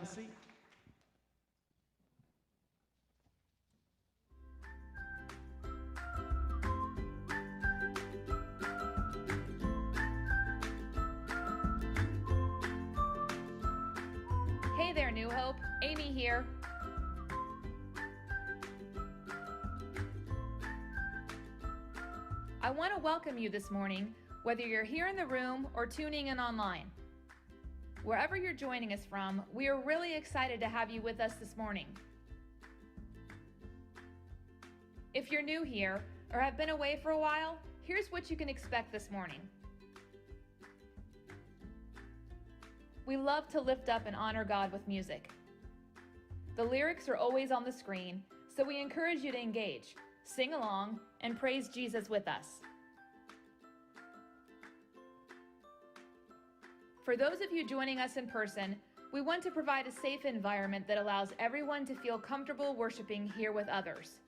have a seat. Hey there, New Hope. Amy here. I want to welcome you this morning, whether you're here in the room or tuning in online. Wherever you're joining us from, we are really excited to have you with us this morning. If you're new here or have been away for a while, here's what you can expect this morning. We love to lift up and honor God with music. The lyrics are always on the screen, so we encourage you to engage, sing along, and praise Jesus with us. For those of you joining us in person, we want to provide a safe environment that allows everyone to feel comfortable worshiping here with others.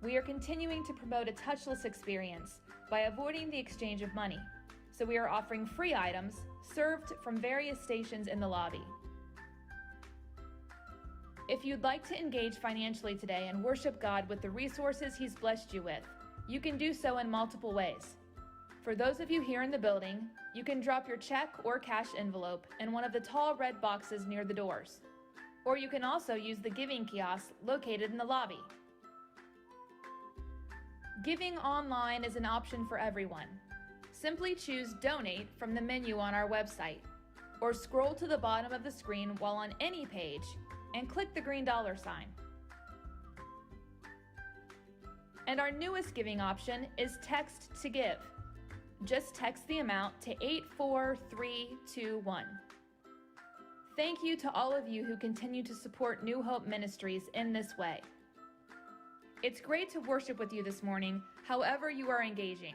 We are continuing to promote a touchless experience by avoiding the exchange of money, so we are offering free items served from various stations in the lobby. If you'd like to engage financially today and worship God with the resources He's blessed you with, you can do so in multiple ways. For those of you here in the building, you can drop your check or cash envelope in one of the tall red boxes near the doors. Or you can also use the giving kiosk located in the lobby. Giving online is an option for everyone. Simply choose Donate from the menu on our website, or scroll to the bottom of the screen while on any page and click the green dollar sign. And our newest giving option is Text to Give. Just text the amount to 84321. Thank you to all of you who continue to support New Hope Ministries in this way. It's great to worship with you this morning, however you are engaging.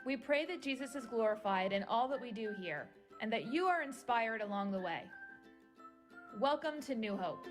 We pray that Jesus is glorified in all that we do here, and that you are inspired along the way. Welcome to New Hope.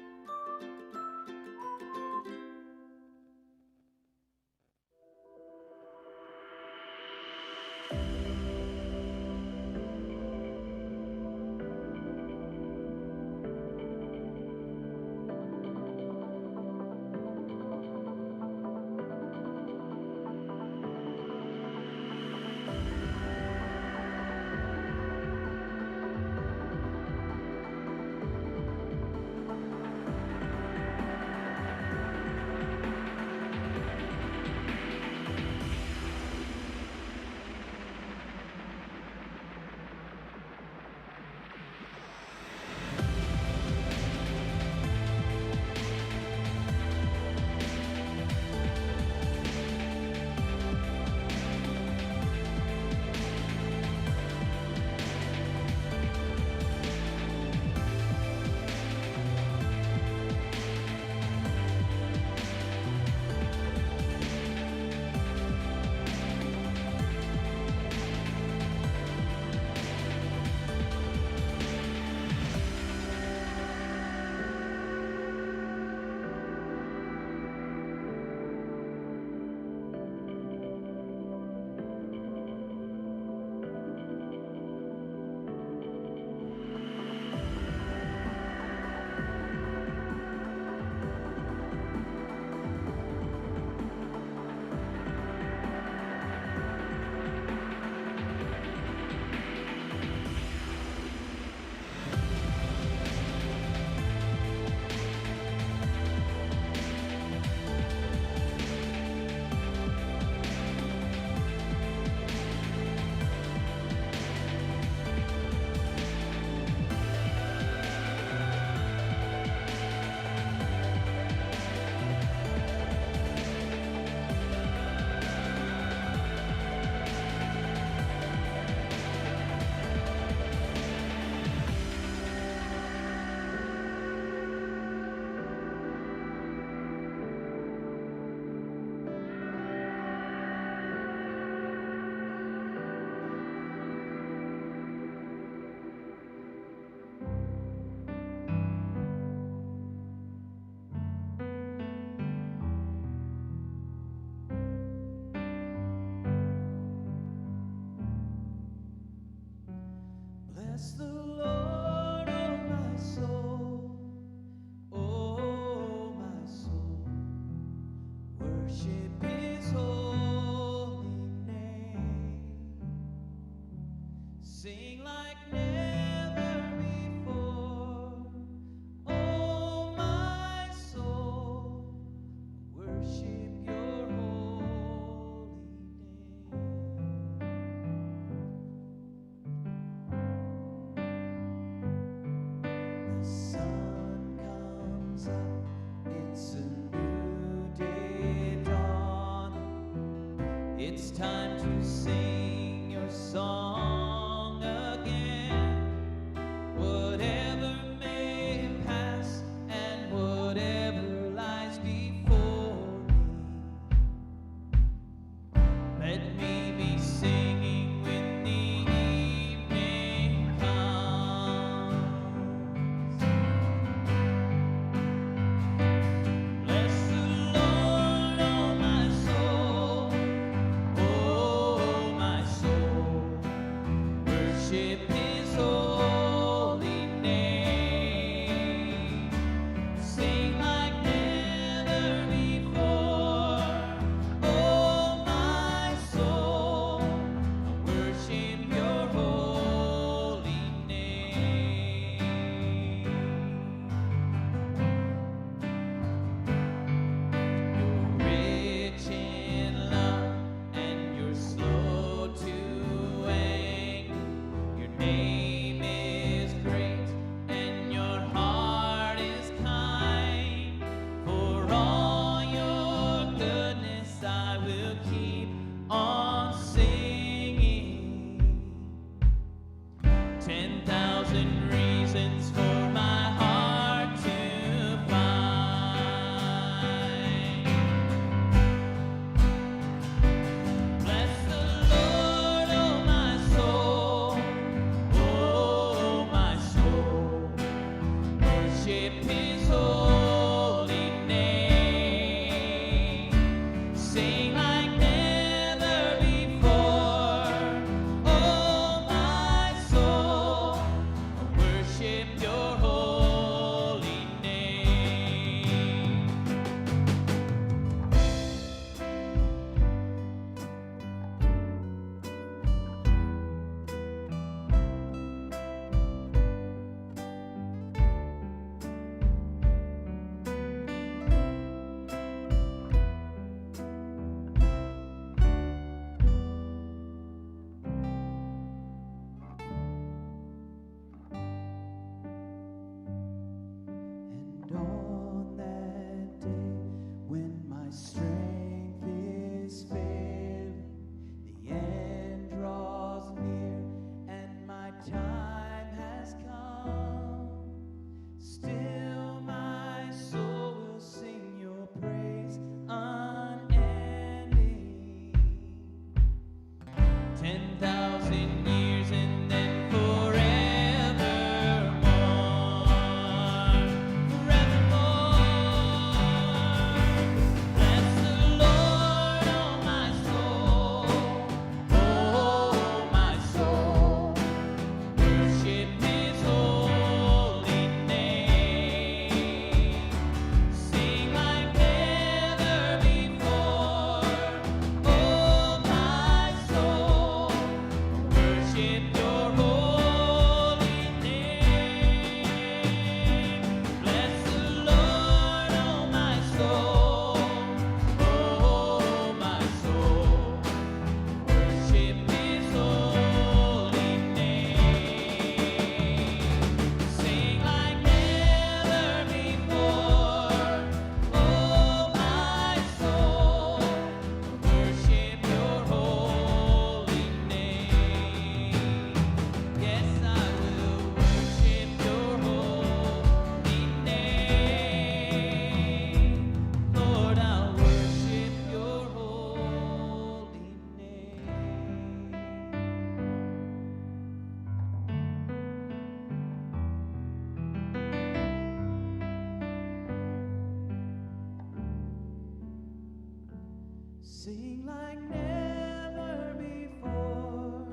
sing like never before.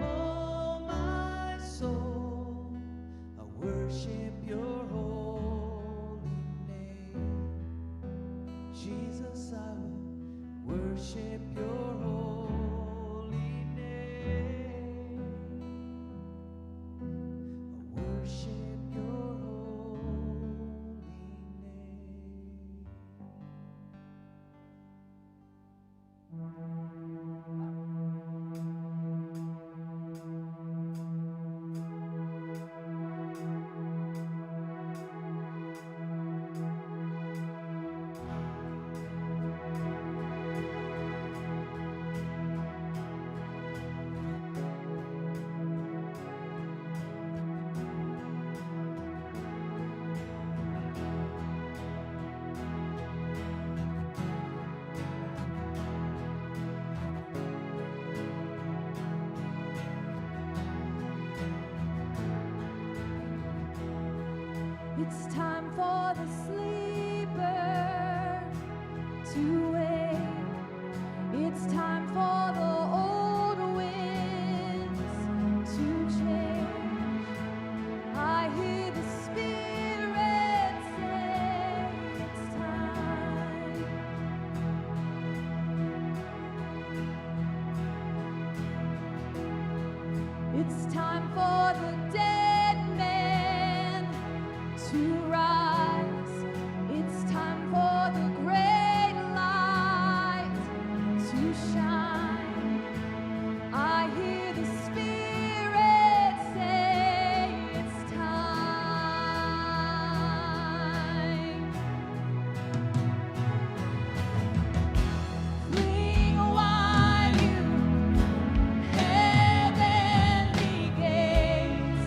Oh, my soul, I worship your holy name. Jesus, I will worship your holy name. I worship your holy It's time for the sleeper to wake. It's time for the old winds to change. I hear the Spirit say it's time. It's time for the dead man to rise. It's time for the great light to shine. I hear the Spirit say it's time. Cling while you heavenly gates.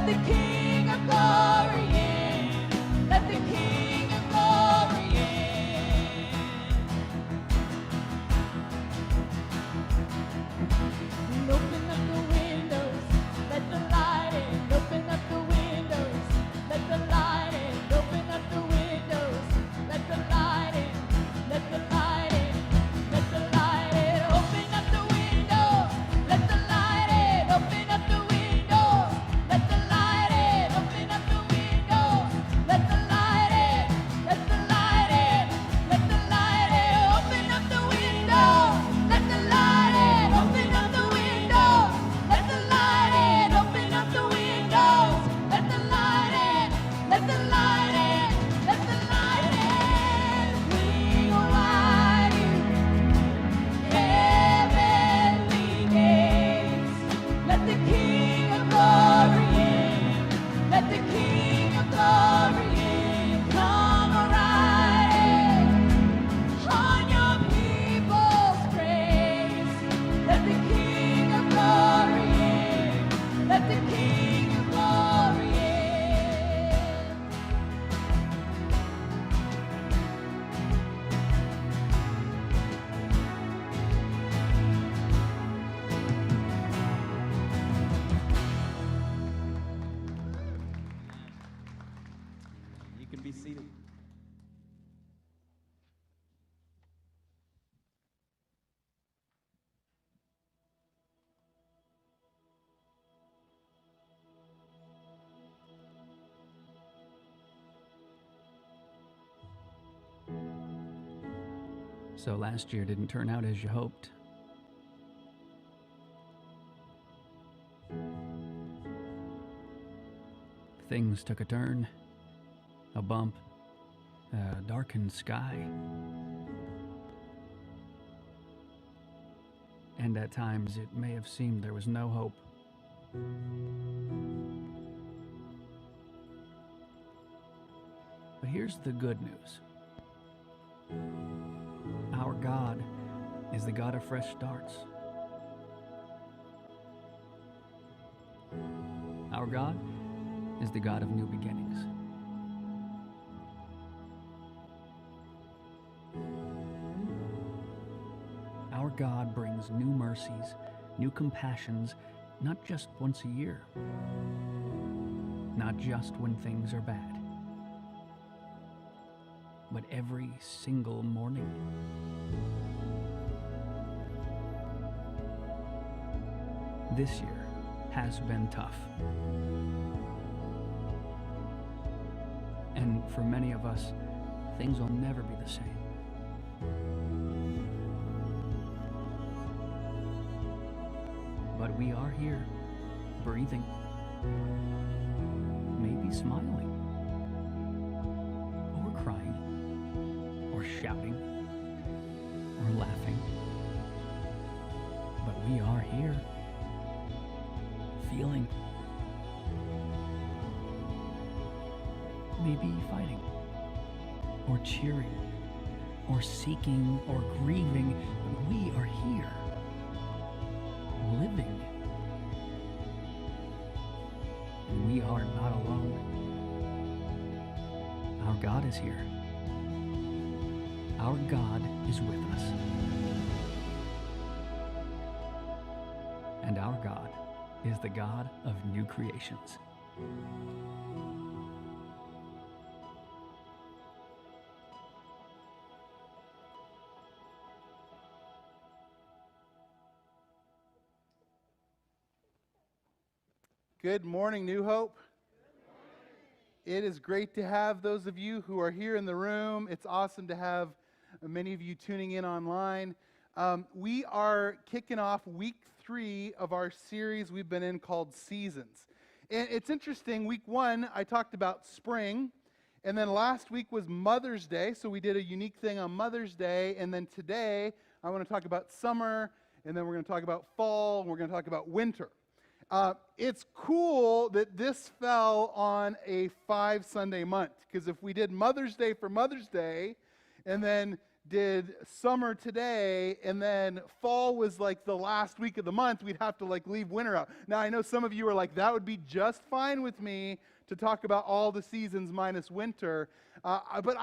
Let the King of Glory in. Let the King of Glory in. And open up the windows, let the light in. Open up the windows, let the light in. Open up the windows, let the light in. Let the light in. Let the light in. Open up the windows, let the light in. Open up the windows, let the light in. Open up the windows, let the light in. Let the light in. Let the light in. Open up the windows, let the light in. Open up the windows, let the light in. Open up the windows, let the light in. Let the light in. Let the light in. Swing wide you heavenly gates. Let the King of Glory in. Let the King of Glory in. Come riding on your people's praise. Let the King of Glory in. Let the King of Glory in. You can be seated. So last year didn't turn out as you hoped. Things took a turn, a bump, a darkened sky. And at times it may have seemed there was no hope. But here's the good news. Our God is the God of fresh starts. Our God is the God of new beginnings. Our God brings new mercies, new compassions, not just once a year, not just when things are bad, but every single morning. This year has been tough. And for many of us, things will never be the same. But we are here, breathing, maybe smiling, or crying, or shouting, or laughing. But we are here, feeling, maybe fighting, or cheering, or seeking, or grieving. But we are here, living. And we are not alone. Our God is here. Our God is with us. And our God is the God of new creations. Good morning, New Hope. It is great to have those of you who are here in the room. It's awesome to have many of you tuning in online. We are kicking off week 3 of our series we've been in called Seasons. And it's interesting, week 1 I talked about spring, and then last week was Mother's Day, so we did a unique thing on Mother's Day, and then today I want to talk about summer, and then we're going to talk about fall, and we're going to talk about winter. It's cool that this fell on a 5 Sunday month, because if we did Mother's Day for Mother's Day, and then did summer today and then fall was like the last week of the month, we'd have to like leave winter out. Now I know some of you are like, that would be just fine with me to talk about all the seasons minus winter. But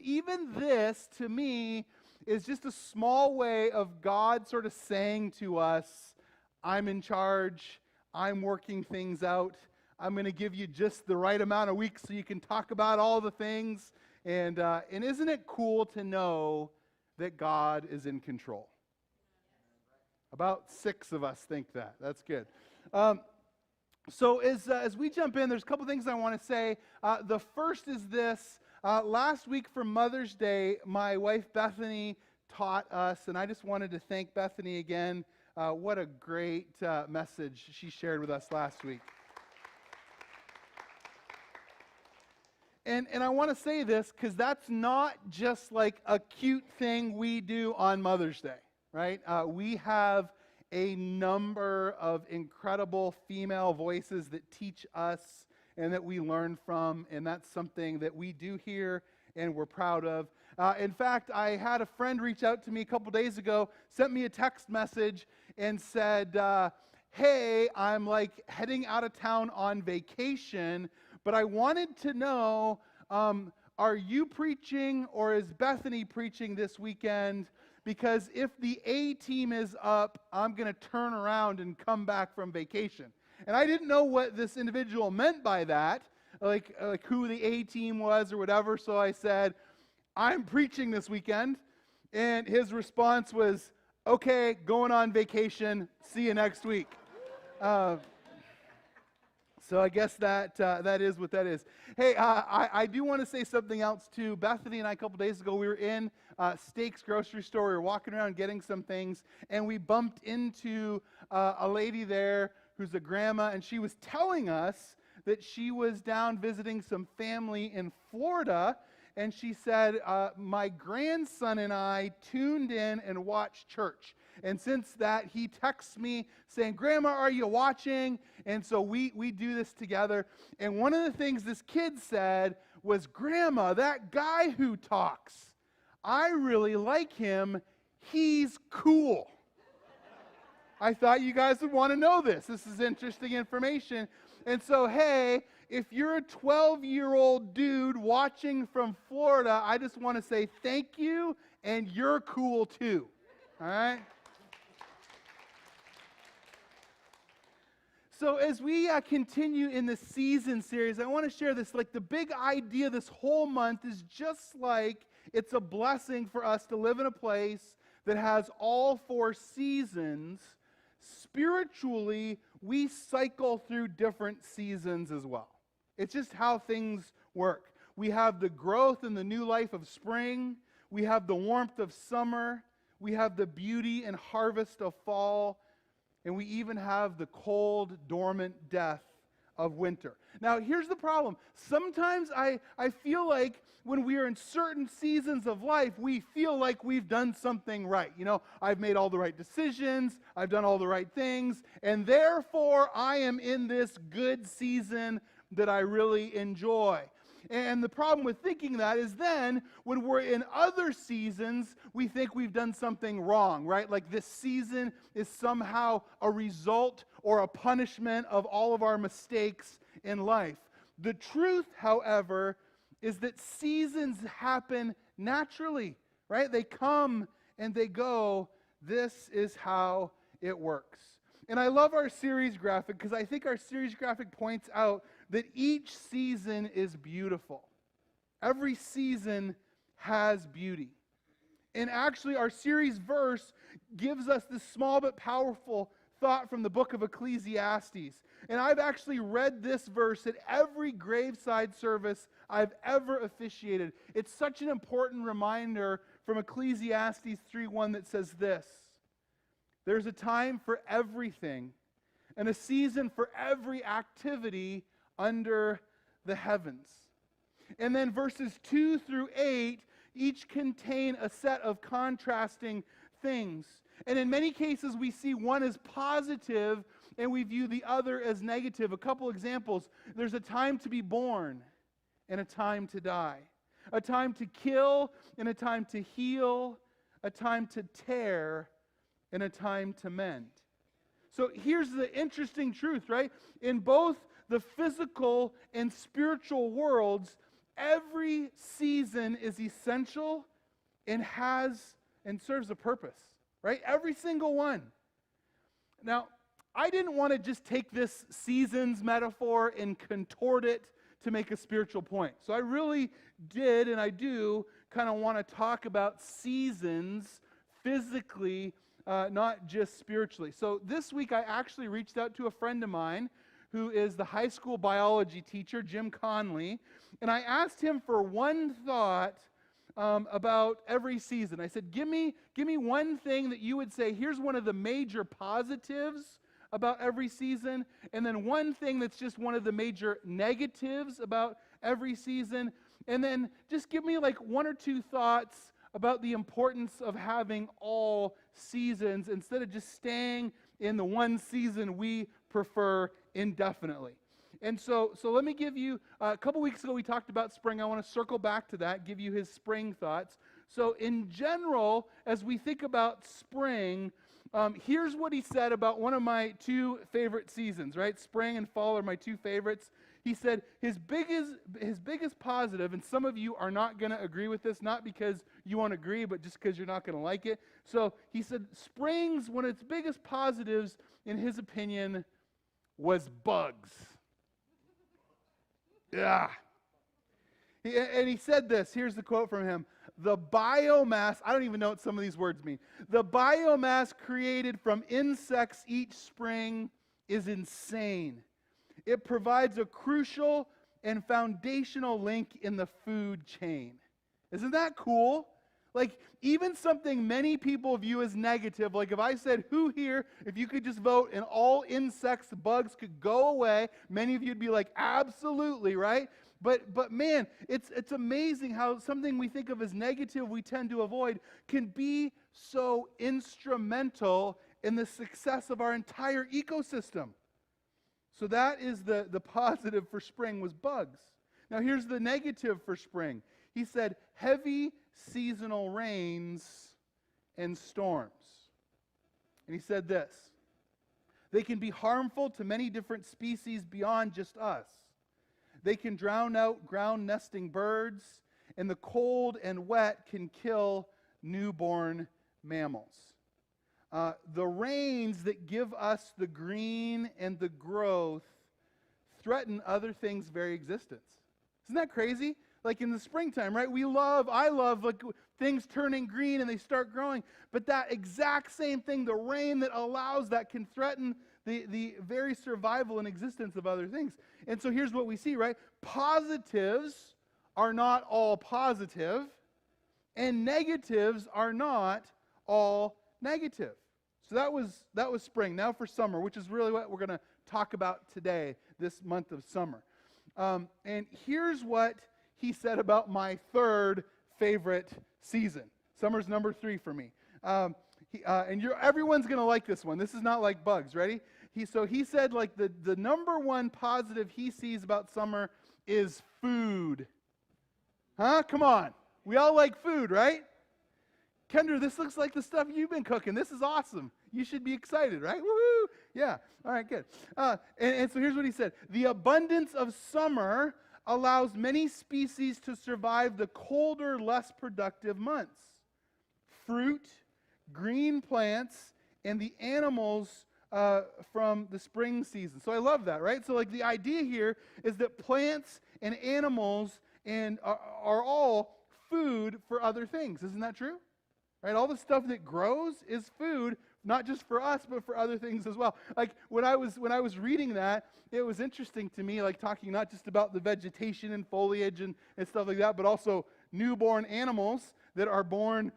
even this to me is just a small way of God sort of saying to us, I'm in charge, I'm working things out, I'm going to give you just the right amount of weeks so you can talk about all the things. And isn't it cool to know that God is in control? About 6 of us think that. That's good. So as we jump in, there's a couple things I want to say. The first is this. Last week for Mother's Day, my wife Bethany taught us, and I just wanted to thank Bethany again. What a great message she shared with us last week. And I want to say this because that's not just like a cute thing we do on Mother's Day, right? We have a number of incredible female voices that teach us and that we learn from, and that's something that we do here and we're proud of. In fact, I had a friend reach out to me a couple days ago, sent me a text message and said, hey, I'm like heading out of town on vacation, but I wanted to know, are you preaching or is Bethany preaching this weekend? Because if the A team is up, I'm going to turn around and come back from vacation. And I didn't know what this individual meant by that, like who the A team was or whatever. So I said, I'm preaching this weekend. And his response was, okay, going on vacation. See you next week. So I guess that is what that is. Hey, I do want to say something else too. Bethany and I, a couple days ago, we were in Steaks grocery store. We were walking around getting some things, and we bumped into a lady there who's a grandma, and she was telling us that she was down visiting some family in Florida, and she said, my grandson and I tuned in and watched church. And since that, he texts me saying, Grandma, are you watching? And so we do this together. And one of the things this kid said was, Grandma, that guy who talks, I really like him. He's cool. I thought you guys would want to know this. This is interesting information. And so, hey, if you're a 12-year-old dude watching from Florida, I just want to say thank you, and you're cool too. All right? So as we continue in the season series, I want to share this. Like the big idea this whole month is just like it's a blessing for us to live in a place that has all 4 seasons. Spiritually, we cycle through different seasons as well. It's just how things work. We have the growth and the new life of spring. We have the warmth of summer. We have the beauty and harvest of fall. And we even have the cold, dormant death of winter. Now, here's the problem. Sometimes I feel like when we are in certain seasons of life, we feel like we've done something right. You know, I've made all the right decisions, I've done all the right things, and therefore I am in this good season that I really enjoy. And the problem with thinking that is then, when we're in other seasons, we think we've done something wrong, right? Like this season is somehow a result or a punishment of all of our mistakes in life. The truth, however, is that seasons happen naturally, right? They come and they go. This is how it works. And I love our series graphic because I think our series graphic points out that each season is beautiful. Every season has beauty. And actually, our series verse gives us this small but powerful thought from the book of Ecclesiastes. And I've actually read this verse at every graveside service I've ever officiated. It's such an important reminder from Ecclesiastes 3:1 that says this: there's a time for everything and a season for every activity under the heavens. And then verses 2 through 8 each contain a set of contrasting things. And in many cases we see one as positive and we view the other as negative. A couple examples. There's a time to be born and a time to die. a time to kill and a time to heal, a time to tear and a time to mend. So here's the interesting truth, right? In both the physical and spiritual worlds, every season is essential and has and serves a purpose, right? Every single one. Now, I didn't want to just take this seasons metaphor and contort it to make a spiritual point. So I really did, and I do, kind of want to talk about seasons physically, not just spiritually. So this week I actually reached out to a friend of mine who is the high school biology teacher, Jim Conley, and I asked him for one thought about every season. I said, give me one thing that you would say, here's one of the major positives about every season, and then one thing that's just one of the major negatives about every season, and then just give me like one or two thoughts about the importance of having all seasons instead of just staying in the one season we prefer indefinitely. And so let me give you, a couple weeks ago we talked about spring. I want to circle back to that, give you his spring thoughts. So in general, as we think about spring, here's what he said about one of my two favorite seasons, right? Spring and fall are my two favorites. He said his biggest positive, and some of you are not going to agree with this, not because you won't agree, but just because you're not going to like it. So he said spring's one of its biggest positives, in his opinion, was bugs. Yeah. And he said this, here's the quote from him. The biomass, I don't even know what some of these words mean. The biomass created from insects each spring is insane. It provides a crucial and foundational link in the food chain. Isn't that cool? Like, even something many people view as negative, like if I said, who here, if you could just vote and all insects, bugs could go away, many of you would be like, absolutely, right? But man, it's amazing how something we think of as negative we tend to avoid can be so instrumental in the success of our entire ecosystem. So that is the positive for spring was bugs. Now here's the negative for spring. He said heavy seasonal rains and storms. And he said this, they can be harmful to many different species beyond just us. They can drown out ground nesting birds, and the cold and wet can kill newborn mammals. The rains that give us the green and the growth threaten other things' very existence. Isn't that crazy? Like in the springtime, right? I love like things turning green and they start growing. But that exact same thing, the rain that allows that can threaten the very survival and existence of other things. And so here's what we see, right? Positives are not all positive, and negatives are not all negative. So that was spring. Now for summer, which is really what we're going to talk about today, this month of summer. And here's what he said about my third favorite season. Summer's number 3 for me. Everyone's going to like this one. This is not like bugs. Ready? He said like the number one positive he sees about summer is food. Huh? Come on. We all like food, right? Kendra, this looks like the stuff you've been cooking. This is awesome. You should be excited, right? Woohoo! Yeah. All right, good. And so here's what he said. The abundance of summer allows many species to survive the colder, less productive months. Fruit, green plants, and the animals from the spring season. So I love that, right? So like the idea here is that plants and animals are all food for other things. Isn't that true? Right? All the stuff that grows is food, not just for us, but for other things as well. Like when I was reading that, it was interesting to me, like talking not just about the vegetation and foliage and stuff like that, but also newborn animals that are born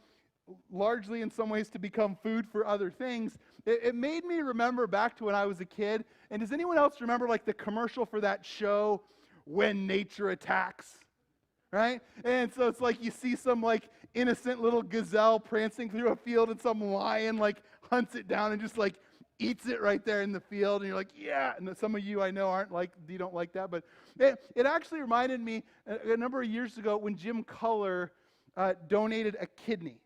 largely in some ways to become food for other things. It made me remember back to when I was a kid. And does anyone else remember like the commercial for that show, When Nature Attacks? Right? And so it's like you see some like innocent little gazelle prancing through a field and some lion like hunts it down and just like eats it right there in the field, and you're like, yeah. And some of you I know you don't like that, but it actually reminded me a number of years ago when Jim Culler donated a kidney.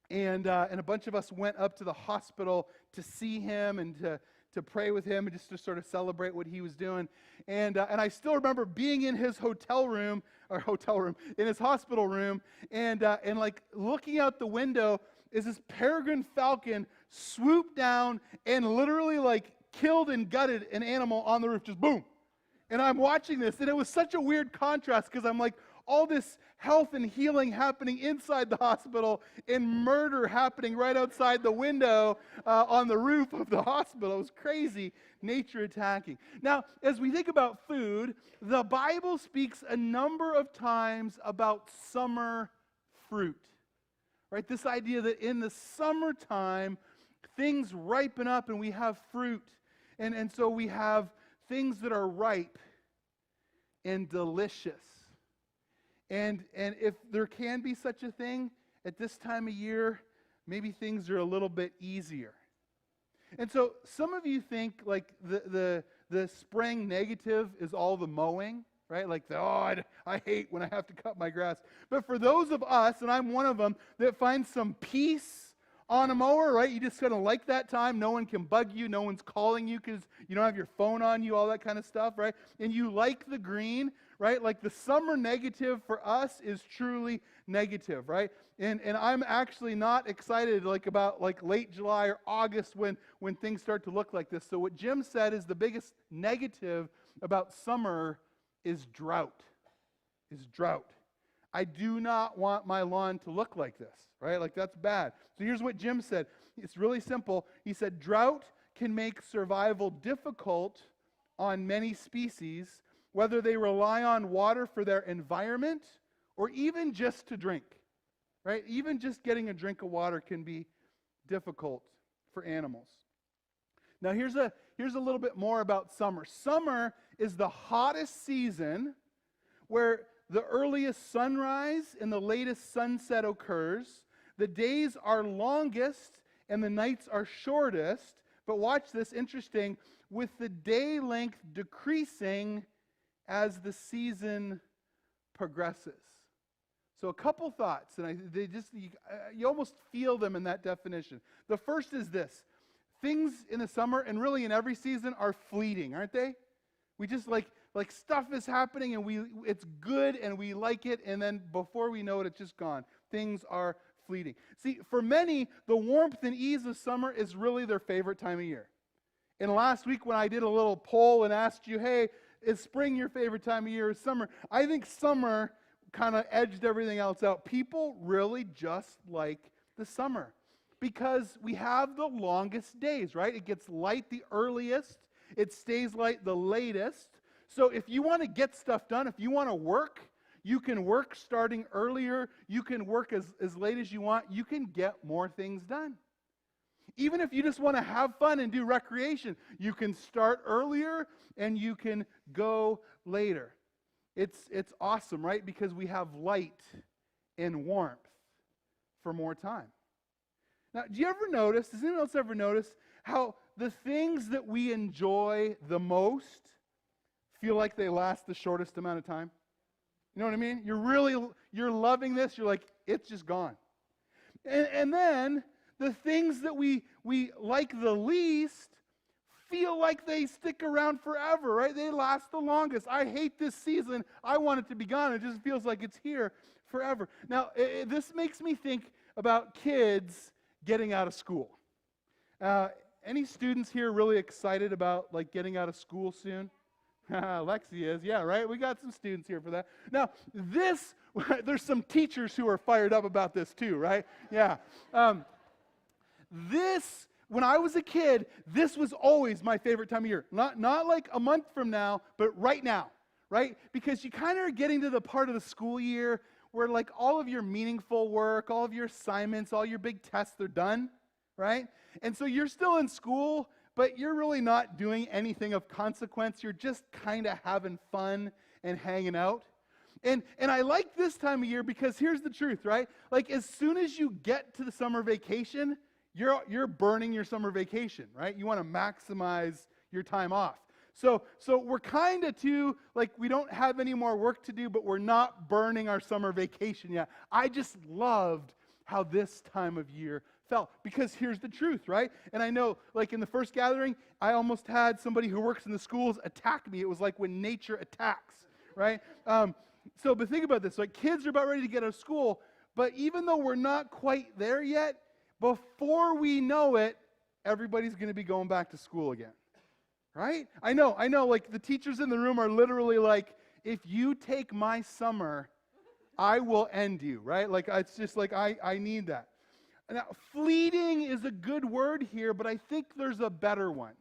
And a bunch of us went up to the hospital to see him and to pray with him and just to sort of celebrate what he was doing. And I still remember being in his in his hospital room, and like looking out the window as this peregrine falcon swooped down and literally like killed and gutted an animal on the roof, just boom. And I'm watching this, and it was such a weird contrast because I'm like, all this health and healing happening inside the hospital and murder happening right outside the window on the roof of the hospital. It was crazy, nature attacking. Now, as we think about food, the Bible speaks a number of times about summer fruit, right? This idea that in the summertime, things ripen up and we have fruit. And so we have things that are ripe and delicious. And if there can be such a thing at this time of year, maybe things are a little bit easier. And so some of you think like the spring negative is all the mowing, right? Like, I hate when I have to cut my grass. But for those of us, and I'm one of them, that finds some peace on a mower, right? You just kind of like that time. No one can bug you. No one's calling you because you don't have your phone on you, all that kind of stuff, right? And you like the green, right? Like the summer negative for us is truly negative, right? And I'm actually not excited like about like late July or August when things start to look like this. So what Jim said is the biggest negative about summer is drought. I do not want my lawn to look like this, right? Like that's bad. So here's what Jim said. It's really simple. He said, drought can make survival difficult on many species, whether they rely on water for their environment or even just to drink, right? Even just getting a drink of water can be difficult for animals. Now here's a little bit more about summer. Summer is the hottest season where the earliest sunrise and the latest sunset occurs. The days are longest and the nights are shortest. But watch this, interesting, with the day length decreasing as the season progresses. So a couple thoughts, and you almost feel them in that definition. The first is this: things in the summer and really in every season are fleeting, aren't they? We just like stuff is happening and it's good and we like it, and then before we know it, it's just gone. Things are fleeting. See, for many, the warmth and ease of summer is really their favorite time of year. And last week when I did a little poll and asked you, hey, is spring your favorite time of year or summer? I think summer kind of edged everything else out. People really just like the summer because we have the longest days, right? It gets light the earliest. It stays light the latest. So if you want to get stuff done, if you want to work, you can work starting earlier. You can work as late as you want. You can get more things done. Even if you just want to have fun and do recreation, you can start earlier and you can go later. It's awesome, right? Because we have light and warmth for more time. Now, does anyone else ever notice how the things that we enjoy the most feel like they last the shortest amount of time? You know what I mean? You're loving this. You're like, it's just gone. And then the things that we like the least feel like they stick around forever, right? They last the longest. I hate this season. I want it to be gone. It just feels like it's here forever. Now, this makes me think about kids getting out of school. Any students here really excited about like getting out of school soon? Lexi is, yeah, right? We got some students here for that. Now, there's some teachers who are fired up about this too, right? Yeah. When I was a kid, this was always my favorite time of year. Not like a month from now, but right now, right? Because you kind of are getting to the part of the school year where like all of your meaningful work, all of your assignments, all your big tests, they're done, right? And so you're still in school, but you're really not doing anything of consequence. You're just kind of having fun and hanging out. And I like this time of year because here's the truth, right? Like as soon as you get to the summer vacation, you're burning your summer vacation, right? You want to maximize your time off. So we're kind of too, like, we don't have any more work to do, but we're not burning our summer vacation yet. I just loved how this time of year felt, because here's the truth, right? And I know, like, in the first gathering, I almost had somebody who works in the schools attack me. It was like when nature attacks, right? But think about this. Like, kids are about ready to get out of school, but even though we're not quite there yet, before we know it, everybody's going to be going back to school again. Right? I know, like the teachers in the room are literally like, if you take my summer, I will end you, right? Like, it's just like, I need that. Now, fleeting is a good word here, but I think there's a better one.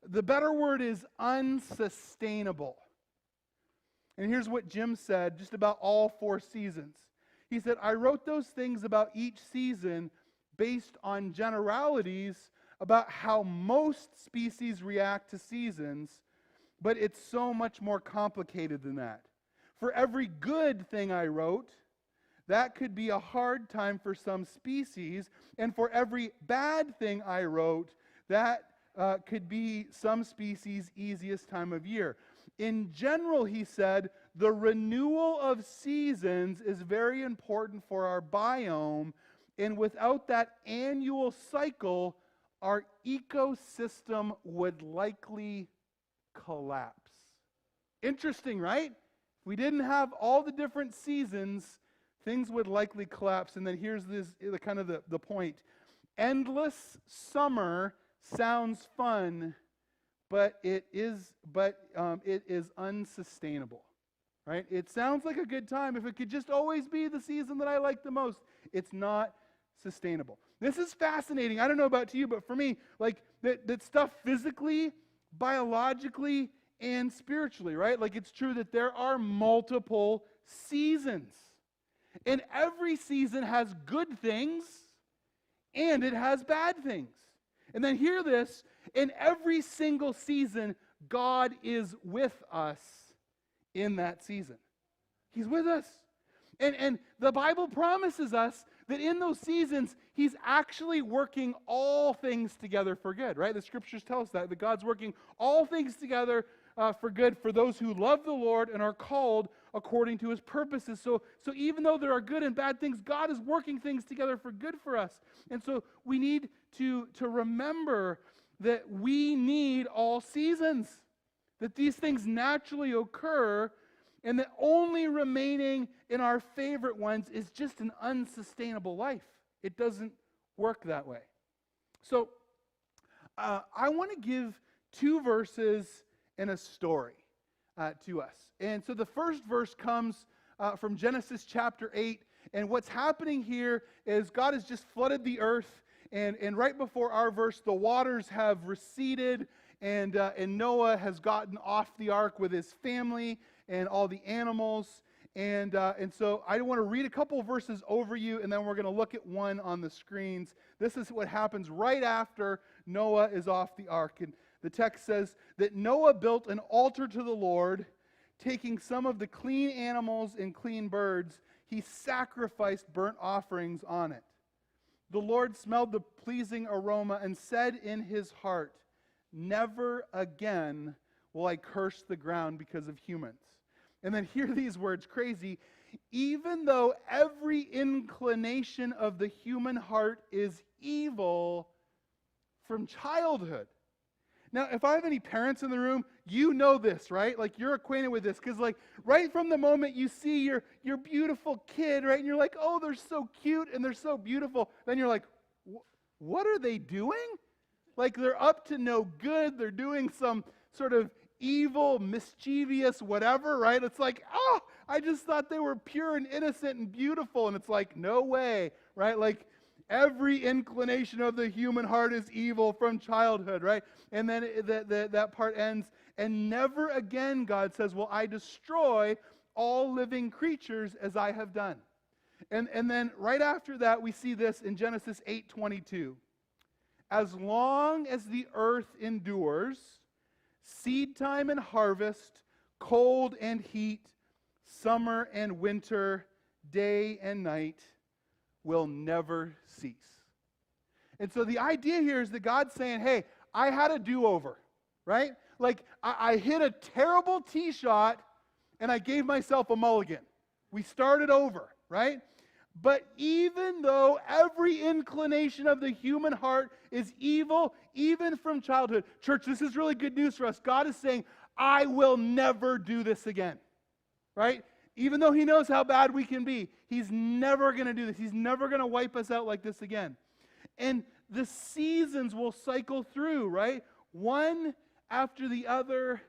The better word is unsustainable. And here's what Jim said just about all 4 seasons. He said, I wrote those things about each season based on generalities about how most species react to seasons, but it's so much more complicated than that. For every good thing I wrote, that could be a hard time for some species, and for every bad thing I wrote, that could be some species' easiest time of year. In general, he said, the renewal of seasons is very important for our biome, and without that annual cycle, our ecosystem would likely collapse. Interesting, right? If we didn't have all the different seasons, things would likely collapse. And then here's the point. Endless summer sounds fun, but it is unsustainable. Right? It sounds like a good time. If it could just always be the season that I like the most, it's not sustainable. This is fascinating. I don't know about you, but for me, like that stuff physically, biologically, and spiritually, right? Like, it's true that there are multiple seasons. And every season has good things and it has bad things. And then hear this, in every single season, God is with us in that season. He's with us. And the Bible promises us that in those seasons, He's actually working all things together for good, right? The Scriptures tell us that God's working all things together for good for those who love the Lord and are called according to His purposes. So even though there are good and bad things, God is working things together for good for us. And so we need to remember that we need all seasons, that these things naturally occur, and that only remaining in our favorite ones is just an unsustainable life. It doesn't work that way. So I want to give 2 verses and a story to us. And so the first verse comes from Genesis chapter 8. And what's happening here is God has just flooded the earth. And right before our verse, the waters have receded. And Noah has gotten off the ark with his family and all the animals. And so I want to read a couple of verses over you, and then we're going to look at one on the screens. This is what happens right after Noah is off the ark. And the text says that Noah built an altar to the Lord, taking some of the clean animals and clean birds. He sacrificed burnt offerings on it. The Lord smelled the pleasing aroma and said in his heart, "Never again will I curse the ground because of humans." And then hear these words, crazy. Even though every inclination of the human heart is evil from childhood. Now, if I have any parents in the room, you know this, right? Like, you're acquainted with this, because like right from the moment you see your beautiful kid, right, and you're like, oh, they're so cute and they're so beautiful, then you're like, what are they doing? Like, they're up to no good. They're doing some sort of evil, mischievous, whatever, right? It's like, oh, I just thought they were pure and innocent and beautiful. And it's like, no way, right? Like, every inclination of the human heart is evil from childhood, right? And then that part ends, and never again, God says, will I destroy all living creatures as I have done. And then right after that, we see this in Genesis 8:22. As long as the earth endures, seed time and harvest, cold and heat, summer and winter, day and night will never cease. And so the idea here is that God's saying, hey, I had a do-over, right? Like, I hit a terrible tee shot, and I gave myself a mulligan. We started over, right? But even though every inclination of the human heart is evil, even from childhood, church, this is really good news for us. God is saying, I will never do this again, right? Even though he knows how bad we can be, he's never going to do this. He's never going to wipe us out like this again. And the seasons will cycle through, right? One after the other,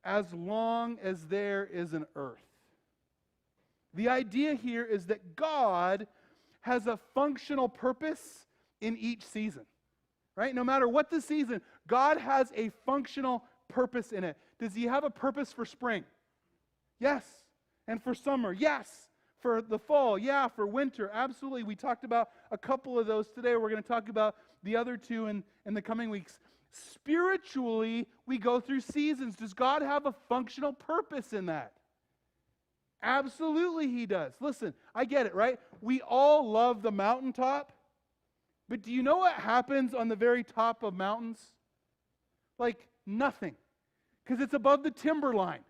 as long as there is an earth. The idea here is that God has a functional purpose in each season, right? No matter what the season, God has a functional purpose in it. Does he have a purpose for spring? Yes. And for summer? Yes. For the fall? Yeah. For winter? Absolutely. We talked about a couple of those today. We're going to talk about the other two in the coming weeks. Spiritually, we go through seasons. Does God have a functional purpose in that? Absolutely he does. Listen, I get it, right? We all love the mountaintop, but do you know what happens on the very top of mountains? Like nothing, because it's above the timberline,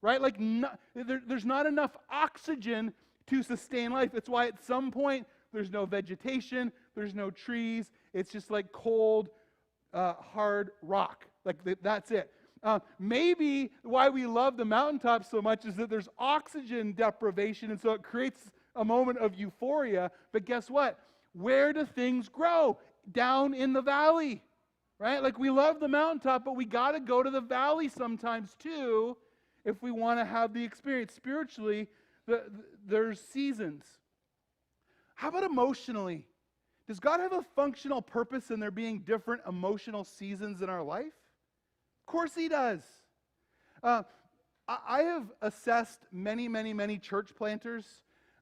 right? Like there's not enough oxygen to sustain life. That's why at some point there's no vegetation, there's no trees. It's just like cold, hard rock. Like that's it. Maybe why we love the mountaintop so much is that there's oxygen deprivation, and so it creates a moment of euphoria. But guess what? Where do things grow? Down in the valley, right? Like we love the mountaintop, but we got to go to the valley sometimes too if we want to have the experience. Spiritually, there's seasons. How about emotionally? Does God have a functional purpose in there being different emotional seasons in our life? Of course he does. I have assessed many church planters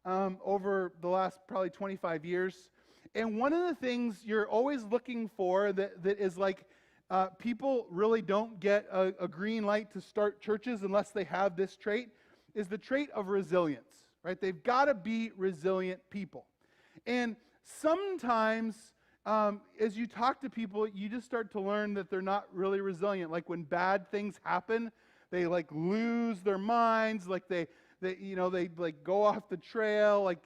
over the last probably 25 years. And one of the things you're always looking for that is like people really don't get a green light to start churches unless they have this trait, is the trait of resilience, right? They've got to be resilient people. And sometimes as you talk to people, you just start to learn that they're not really resilient. Like when bad things happen, they like lose their minds, like they like go off the trail, like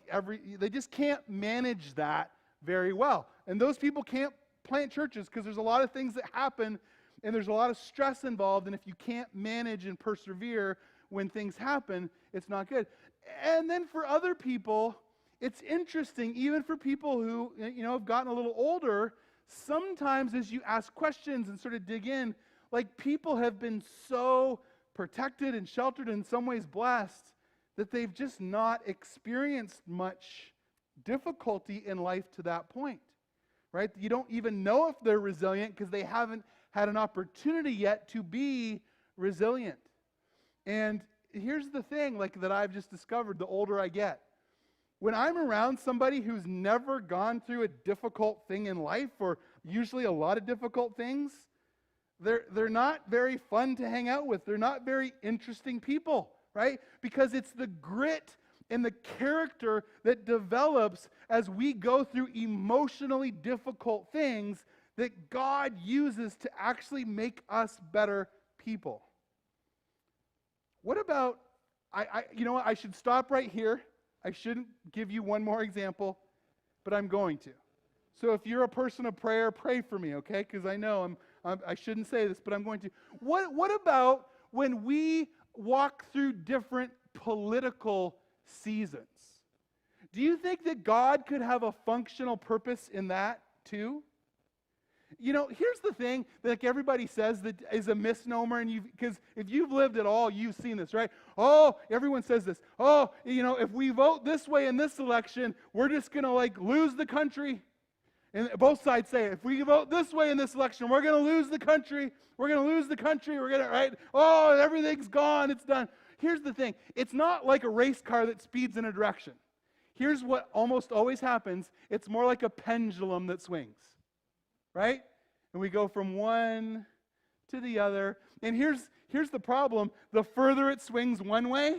they just can't manage that very well. And those people can't plant churches because there's a lot of things that happen and there's a lot of stress involved, and if you can't manage and persevere when things happen, it's not good. And then for other people, it's interesting, even for people who, have gotten a little older, sometimes as you ask questions and sort of dig in, like people have been so protected and sheltered, in some ways blessed, that they've just not experienced much difficulty in life to that point, right? You don't even know if they're resilient because they haven't had an opportunity yet to be resilient. And here's the thing, like that I've just discovered the older I get. When I'm around somebody who's never gone through a difficult thing in life, or usually a lot of difficult things, they're not very fun to hang out with. They're not very interesting people, right? Because it's the grit and the character that develops as we go through emotionally difficult things that God uses to actually make us better people. What about, I should stop right here. I shouldn't give you one more example, but I'm going to. So if you're a person of prayer, pray for me, okay? Because I know I shouldn't say this, but I'm going to. What about when we walk through different political seasons? Do you think that God could have a functional purpose in that too? Here's the thing that like everybody says that is a misnomer, and because if you've lived at all, you've seen this, right? Oh, everyone says this. Oh, if we vote this way in this election, we're just going to like lose the country. And both sides say, if we vote this way in this election, we're going to lose the country. We're going to lose the country. We're going to, right? Oh, everything's gone. It's done. Here's the thing. It's not like a race car that speeds in a direction. Here's what almost always happens. It's more like a pendulum that swings, right? And we go from one to the other. And here's the problem. The further it swings one way,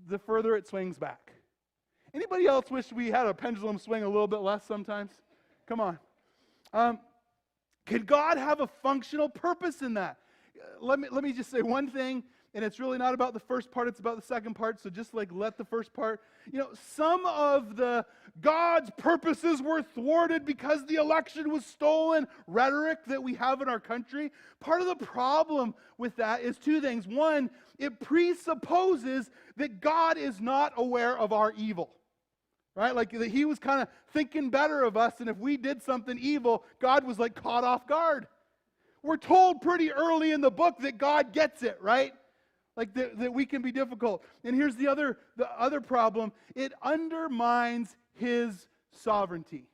the further it swings back. Anybody else wish we had a pendulum swing a little bit less sometimes? Come on. Can God have a functional purpose in that? Let me just say one thing, and it's really not about the first part, it's about the second part, so just like let the first part. Some of the God's purposes were thwarted because the election was stolen rhetoric that we have in our country. Part of the problem with that is two things. One, it presupposes that God is not aware of our evil. Right? Like that he was kind of thinking better of us, and if we did something evil, God was like caught off guard. We're told pretty early in the book that God gets it, right? Like that we can be difficult. And here's the other problem. It undermines his sovereignty.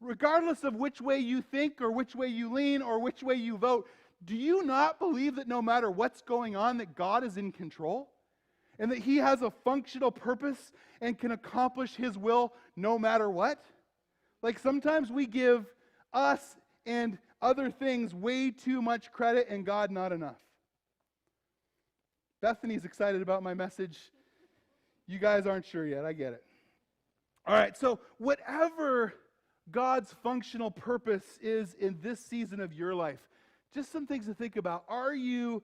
Regardless of which way you think or which way you lean or which way you vote, do you not believe that no matter what's going on, that God is in control? And that he has a functional purpose and can accomplish his will no matter what? Like sometimes we give us and other things way too much credit and God not enough. Bethany's excited about my message. You guys aren't sure yet. I get it. All right, so whatever God's functional purpose is in this season of your life, just some things to think about. Are you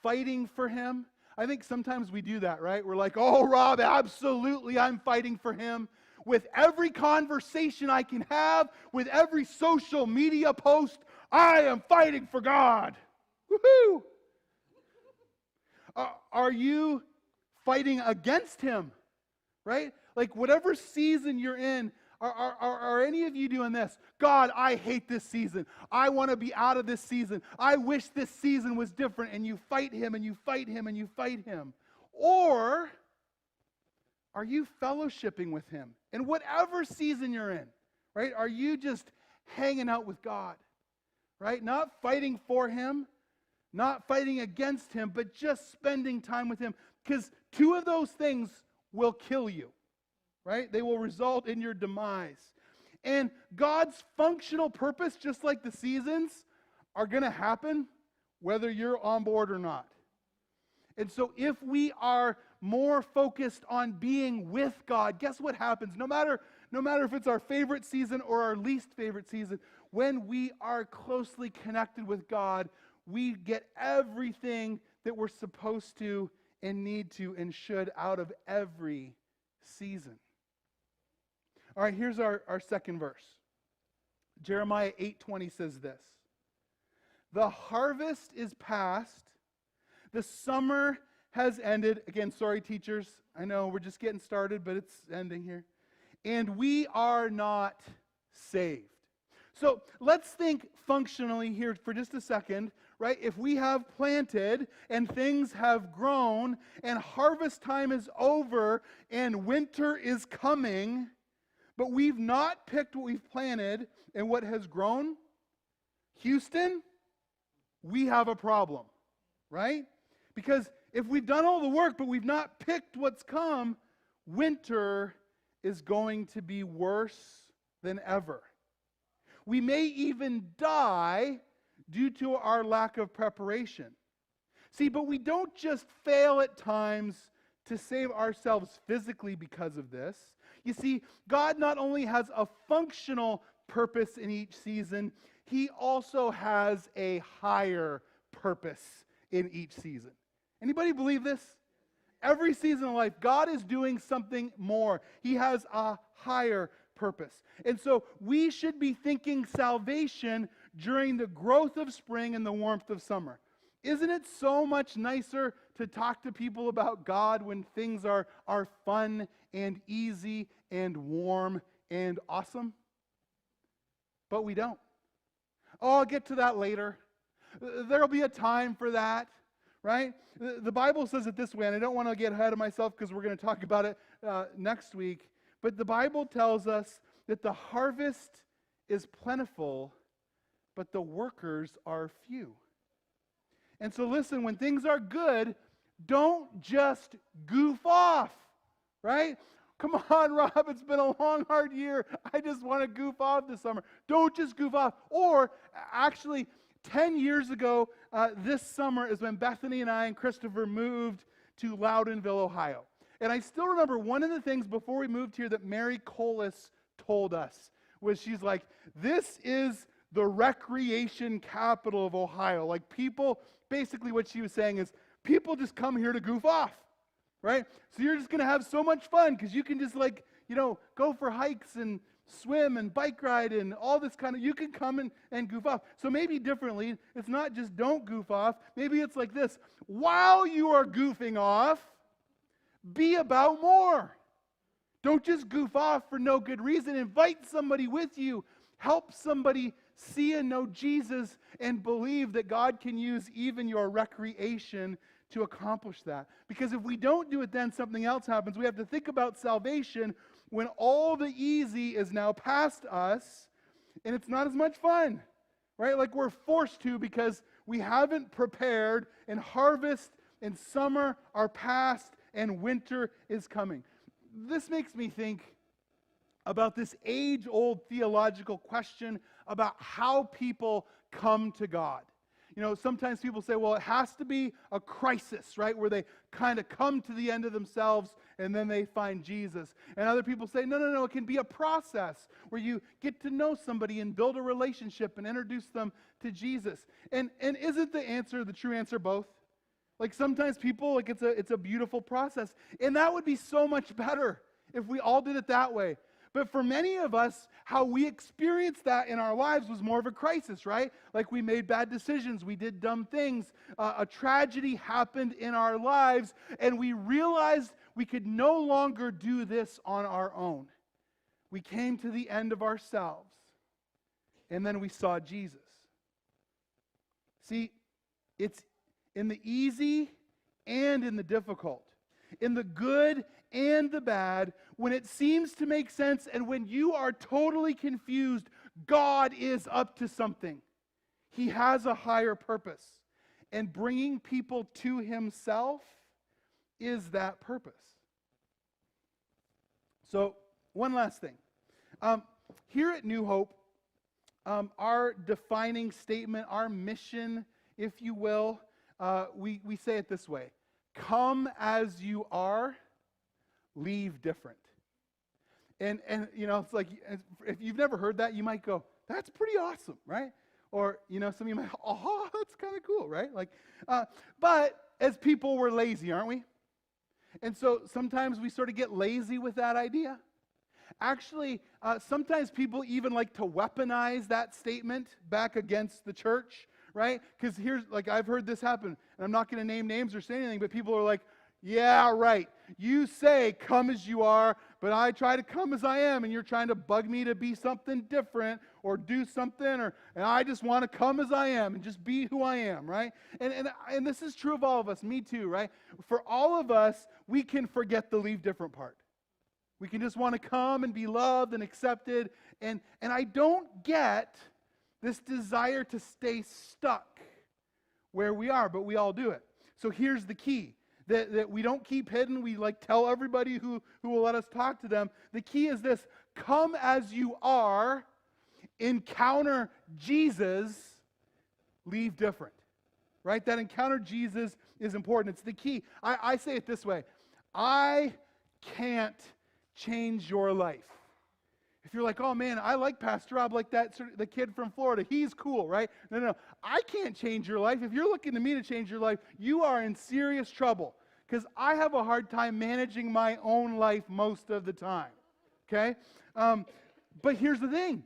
fighting for him? I think sometimes we do that, right? We're like, oh, Rob, absolutely, I'm fighting for him. With every conversation I can have, with every social media post, I am fighting for God. Woohoo! Are you fighting against him, right? Like whatever season you're in, are any of you doing this? God, I hate this season. I want to be out of this season. I wish this season was different. And you fight him and you fight him and you fight him. Or are you fellowshipping with him in whatever season you're in, right? Are you just hanging out with God, right? Not fighting for him, not fighting against him, but just spending time with him. Because two of those things will kill you. Right? They will result in your demise. And God's functional purpose, just like the seasons, are going to happen whether you're on board or not. And so if we are more focused on being with God, guess what happens? No matter if it's our favorite season or our least favorite season, when we are closely connected with God, we get everything that we're supposed to and need to and should out of every season. All right, here's our second verse. Jeremiah 8:20 says this. The harvest is past. The summer has ended. Again, sorry, teachers. I know we're just getting started, but it's ending here. And we are not saved. So let's think functionally here for just a second, right? If we have planted and things have grown and harvest time is over and winter is coming, but we've not picked what we've planted and what has grown, Houston, we have a problem, right? Because if we've done all the work but we've not picked what's come, winter is going to be worse than ever. We may even die due to our lack of preparation. See, but we don't just fail at times to save ourselves physically because of this. You see, God not only has a functional purpose in each season, he also has a higher purpose in each season. Anybody believe this? Every season of life, God is doing something more. He has a higher purpose. And so we should be thinking salvation during the growth of spring and the warmth of summer. Isn't it so much nicer to talk to people about God when things are fun and easy and warm and awesome? But we don't. Oh, I'll get to that later. There'll be a time for that, right? The Bible says it this way, and I don't want to get ahead of myself because we're going to talk about it next week. But the Bible tells us that the harvest is plentiful, but the workers are few. And so listen, when things are good, don't just goof off, right? Come on, Rob, it's been a long, hard year. I just want to goof off this summer. Don't just goof off. Or actually, 10 years ago, this summer is when Bethany and I and Christopher moved to Loudonville, Ohio. And I still remember one of the things before we moved here that Mary Colas told us was she's like, this is the recreation capital of Ohio. Like people, basically what she was saying is, people just come here to goof off, right? So you're just going to have so much fun because you can just like, go for hikes and swim and bike ride and all this kind of, you can come and goof off. So maybe differently, it's not just don't goof off. Maybe it's like this. While you are goofing off, be about more. Don't just goof off for no good reason. Invite somebody with you. Help somebody see and know Jesus and believe that God can use even your recreation to accomplish that. Because if we don't do it, then something else happens. We have to think about salvation when all the easy is now past us and it's not as much fun, right? Like we're forced to because we haven't prepared, and harvest and summer are past and winter is coming. This makes me think about this age-old theological question about how people come to God. Sometimes people say, well, it has to be a crisis, right, where they kind of come to the end of themselves and then they find Jesus. And other people say, no, it can be a process where you get to know somebody and build a relationship and introduce them to Jesus. And isn't the true answer both? Like sometimes people, like it's a beautiful process. And that would be so much better if we all did it that way. But for many of us, how we experienced that in our lives was more of a crisis, right? Like we made bad decisions, we did dumb things, a tragedy happened in our lives, and we realized we could no longer do this on our own. We came to the end of ourselves, and then we saw Jesus. See, it's in the easy and in the difficult, in the good and the bad, when it seems to make sense and when you are totally confused, God is up to something. He has a higher purpose. And bringing people to Himself is that purpose. So, one last thing. Here at New Hope, our defining statement, our mission, if you will, we say it this way: come as you are, leave different. And it's like, if you've never heard that, you might go, that's pretty awesome, right? Or, some of you might, oh, that's kind of cool, right? Like, but as people, we're lazy, aren't we? And so sometimes we sort of get lazy with that idea. Actually, sometimes people even like to weaponize that statement back against the church, right? Because I've heard this happen, and I'm not going to name names or say anything, but people are like, yeah, right. You say, come as you are, but I try to come as I am, and you're trying to bug me to be something different or do something, and I just want to come as I am and just be who I am, right? And this is true of all of us, me too, right? For all of us, we can forget the leave different part. We can just want to come and be loved and accepted, and I don't get this desire to stay stuck where we are, but we all do it. So here's the key. That we don't keep hidden. We tell everybody who will let us talk to them. The key is this: come as you are, encounter Jesus, leave different. Right? That encounter Jesus is important. It's the key. I say it this way: I can't change your life. If you're like, oh man, I like Pastor Rob, like the kid from Florida. He's cool, right? No. I can't change your life. If you're looking to me to change your life, you are in serious trouble. Because I have a hard time managing my own life most of the time. Okay? But here's the thing.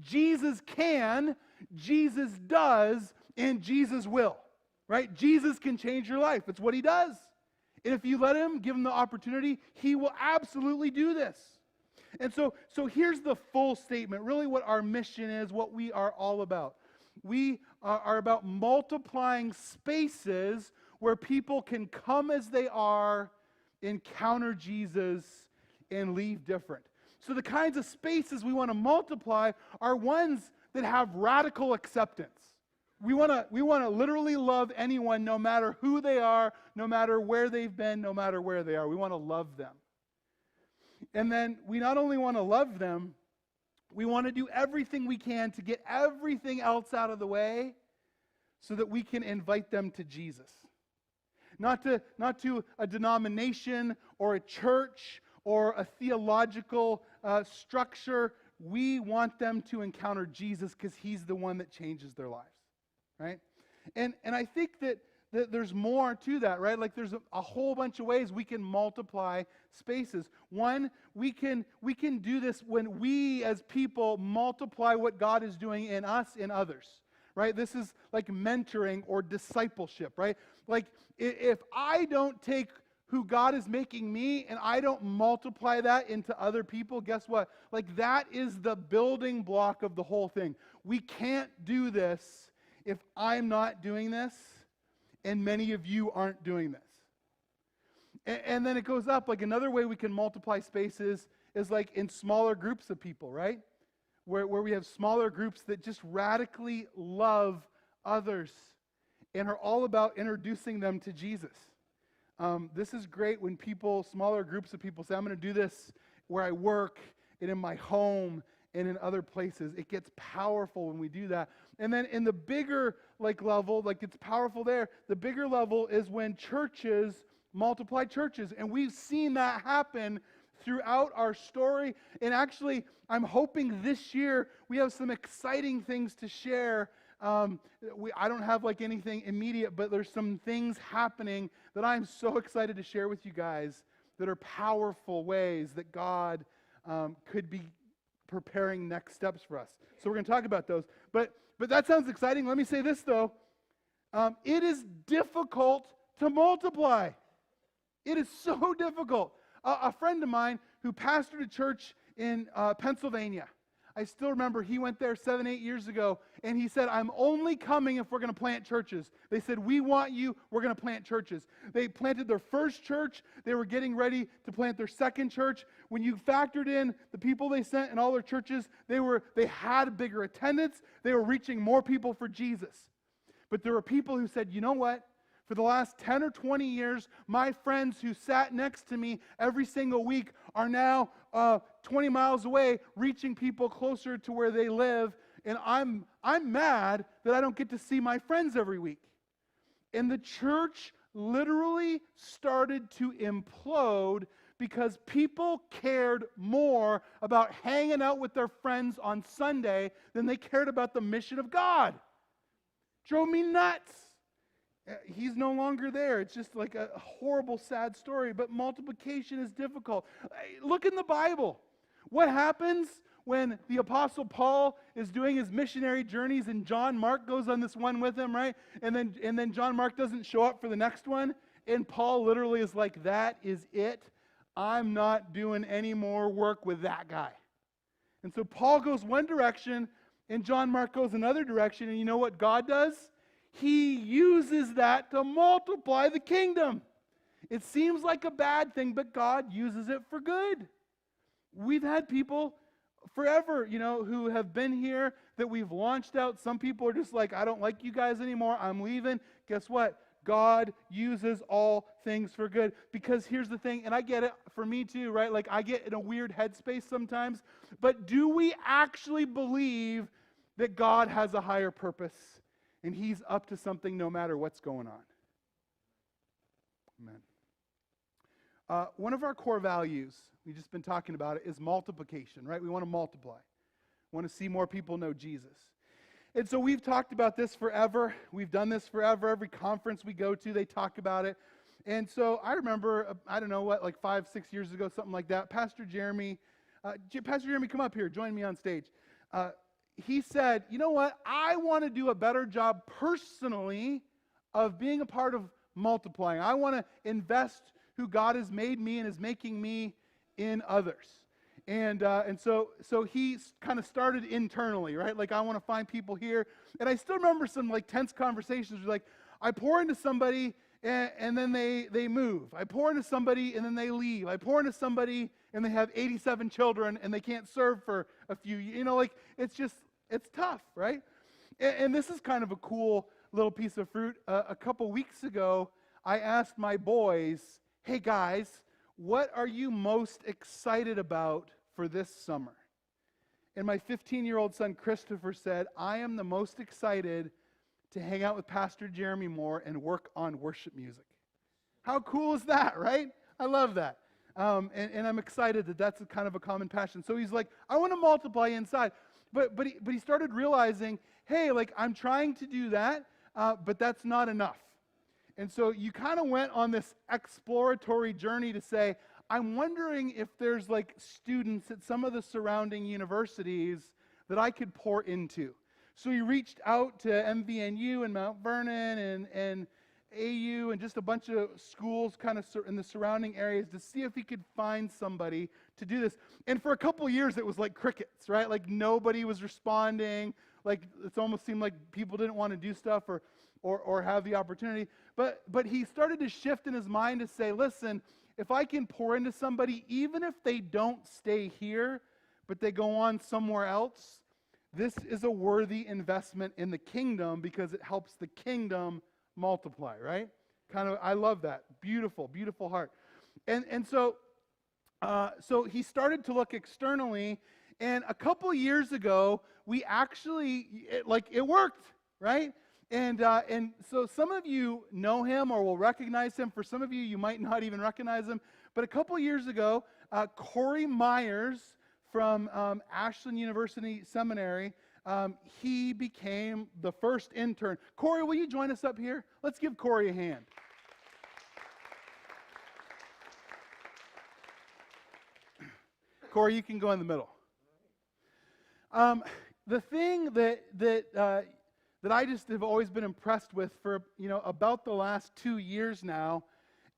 Jesus can, Jesus does, and Jesus will. Right? Jesus can change your life. It's what He does. And if you let Him, give Him the opportunity, He will absolutely do this. And so here's the full statement, really what our mission is, what we are all about. We are about multiplying spaces where people can come as they are, encounter Jesus, and leave different. So the kinds of spaces we want to multiply are ones that have radical acceptance. We want to literally love anyone, no matter who they are, no matter where they've been, no matter where they are. We want to love them. And then we not only want to love them, we want to do everything we can to get everything else out of the way so that we can invite them to Jesus. not to a denomination or a church or a theological structure. We want them to encounter Jesus because he's the one that changes their lives, right? And I think that there's more to that, right? Like there's a whole bunch of ways we can multiply spaces. One, we can do this when we as people multiply what God is doing in us in others, right? This is like mentoring or discipleship, right? Like if I don't take who God is making me and I don't multiply that into other people, guess what? Like that is the building block of the whole thing. We can't do this if I'm not doing this and many of you aren't doing this. And then it goes up. Like another way we can multiply spaces is like in smaller groups of people, right? Where we have smaller groups that just radically love others and are all about introducing them to Jesus. This is great when smaller groups of people say, I'm going to do this where I work and in my home and in other places. It gets powerful when we do that. And then in the bigger level, it's powerful there. The bigger level is when churches multiply churches. And we've seen that happen throughout our story. And actually, I'm hoping this year we have some exciting things to share. I don't have anything immediate, but there's some things happening that I'm so excited to share with you guys that are powerful ways that God could be preparing next steps for us. So we're going to talk about those. But that sounds exciting. Let me say this, though. It is difficult to multiply. It is so difficult. A friend of mine who pastored a church in Pennsylvania, I still remember he went there 7-8 years ago, and he said, I'm only coming if we're going to plant churches. They said, we want you, we're going to plant churches. They planted their first church. They were getting ready to plant their second church. When you factored in the people they sent in all their churches, they had a bigger attendance. They were reaching more people for Jesus. But there were people who said, you know what? For the last 10 or 20 years, my friends who sat next to me every single week are now 20 miles away, reaching people closer to where they live, and I'm mad that I don't get to see my friends every week. And the church literally started to implode because people cared more about hanging out with their friends on Sunday than they cared about the mission of God. Drove me nuts. He's no longer there. It's just like a horrible, sad story. But multiplication is difficult. Look in the Bible. What happens when the Apostle Paul is doing his missionary journeys and John Mark goes on this one with him, right? And then John Mark doesn't show up for the next one. And Paul literally is like, that is it. I'm not doing any more work with that guy. And so Paul goes one direction and John Mark goes another direction. And you know what God does? He uses that to multiply the kingdom. It seems like a bad thing, but God uses it for good. We've had people forever, who have been here that we've launched out. Some people are just like, I don't like you guys anymore. I'm leaving. Guess what? God uses all things for good. Because here's the thing, and I get it for me too, right? Like I get in a weird headspace sometimes. But do we actually believe that God has a higher purpose? And he's up to something no matter what's going on. Amen. One of our core values, we've just been talking about it, is multiplication, right? We want to multiply. We want to see more people know Jesus. And so we've talked about this forever. We've done this forever. Every conference we go to, they talk about it. And so I remember, 5-6 years ago, something like that, Pastor Jeremy, come up here, join me on stage. He said, you know what, I want to do a better job personally of being a part of multiplying. I want to invest who God has made me and is making me in others. And so he kind of started internally, right? Like I want to find people here. And I still remember some tense conversations where I pour into somebody and then they move. I pour into somebody and then they leave. I pour into somebody and they have 87 children and they can't serve for a few, it's tough, right? And this is kind of a cool little piece of fruit. A couple weeks ago, I asked my boys, hey guys, what are you most excited about for this summer? And my 15-year-old son, Christopher, said, I am the most excited to hang out with Pastor Jeremy more and work on worship music. How cool is that, right? I love that. And I'm excited that that's a kind of a common passion. So he's like, I want to multiply inside. But he started realizing, hey, like I'm trying to do that, but that's not enough. And so you kind of went on this exploratory journey to say, I'm wondering if there's like students at some of the surrounding universities that I could pour into. So he reached out to MVNU and Mount Vernon and AU and just a bunch of schools kind of in the surrounding areas to see if he could find somebody to do this. And for a couple years, it was like crickets, right? Like nobody was responding. Like it almost seemed like people didn't want to do stuff or have the opportunity. But he started to shift in his mind to say, listen, if I can pour into somebody, even if they don't stay here, but they go on somewhere else, this is a worthy investment in the kingdom because it helps the kingdom multiply, right? Kind of, I love that. Beautiful, beautiful heart. And so he started to look externally, and a couple years ago, we actually, it worked, right? And so some of you know him or will recognize him. For some of you, you might not even recognize him. But a couple years ago, Corey Myers from Ashland University Seminary, he became the first intern. Corey, will you join us up here? Let's give Corey a hand. Corey, you can go in the middle. The thing that I just have always been impressed with for, about the last 2 years now,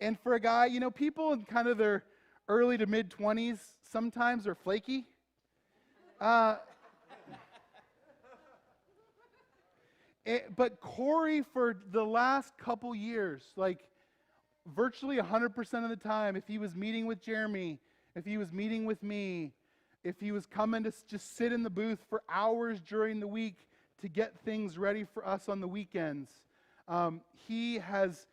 and for a guy, people in kind of their early to mid-20s sometimes are flaky. But Corey, for the last couple years, like virtually 100% of the time, if he was meeting with Jeremy, if he was meeting with me, if he was coming to just sit in the booth for hours during the week to get things ready for us on the weekends, he has